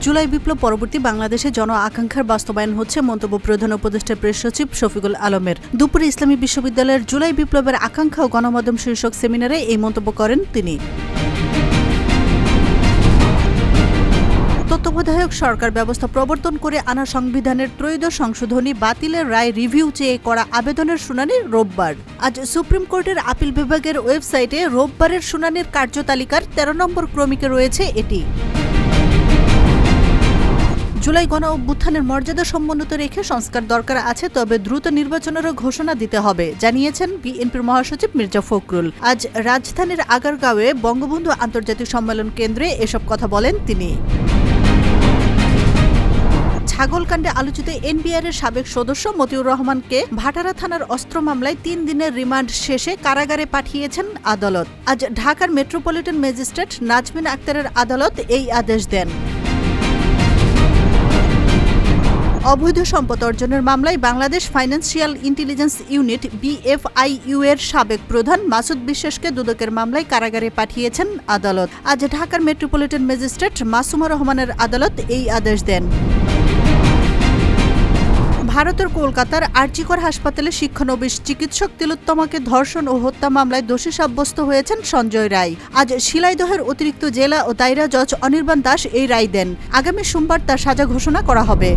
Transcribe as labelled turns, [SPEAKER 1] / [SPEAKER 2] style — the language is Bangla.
[SPEAKER 1] জুলাই বিপ্লব পরবর্তী বাংলাদেশে জন আকাঙ্ক্ষার বাস্তবায়ন হচ্ছে মন্তব্য প্রধান উপদেষ্টা প্রেস সচিব শফিকুল আলমের। দুপুরে ইসলামী বিশ্ববিদ্যালয়ের জুলাই বিপ্লবের আকাঙ্ক্ষা ও গণমাধ্যম শীর্ষক সেমিনারে এই মন্তব্য করেন তিনি। তত্ত্বাবধায়ক সরকার ব্যবস্থা প্রবর্তন করে আনা সংবিধানের ত্রয়োদশ সংশোধনী বাতিলের রায় রিভিউ চেয়ে করা আবেদনের শুনানি রোববার। আজ সুপ্রিম কোর্টের আপিল বিভাগের ওয়েবসাইটে রোববারের শুনানির কার্যতালিকার ১৩ নম্বর ক্রমিকে রয়েছে এটি। জুলাই গণ অভ্যুত্থানের মর্যাদা সমুন্নত রেখে সংস্কার দরকার আছে, তবে দ্রুত নির্বাচনেরও ঘোষণা দিতে হবে জানিয়েছেন বিএনপির মহাসচিব মির্জা ফখরুল। আজ রাজধানীর আগারগাঁওয়ে বঙ্গবন্ধু আন্তর্জাতিক সম্মেলন কেন্দ্রে এসব কথা বলেন তিনি। ছাগলকাণ্ডে আলোচিত এনবিআরের সাবেক সদস্য মতিউর রহমানকে ভাটারা থানার অস্ত্র মামলায় ৩ দিনের রিমান্ড শেষে কারাগারে পাঠিয়েছেন আদালত। আজ ঢাকার মেট্রোপলিটন ম্যাজিস্ট্রেট নাজমিন আক্তারের আদালত এই আদেশ দেন। অবৈধ সম্পদ অর্জনের মামলায় Bangladesh financial intelligence unit BFIU এর সাবেক প্রধান মাসুদ বিশ্বাসকে দুদকের মামলায় কারাগারে পাঠিয়েছেন আদালত। আজ ঢাকার মেট্রোপলিটন ম্যাজিস্ট্রেট মাসুমা রহমানের আদালত এই আদেশ দেন। ভারতের কলকাতার আরজিকর হাসপাতালে শিক্ষানবিশ চিকিৎসক তিলোত্তমাকে ধর্ষণ ও হত্যা মামলায় দোষী সাব্যস্ত হয়েছেন সঞ্জয় রায়। আজ শিলাইদহের অতিরিক্ত জেলা ও দায়রা জজ অনির্বাণ দাস এই রায় দেন। আগামী সোমবার তার সাজা ঘোষণা করা হবে।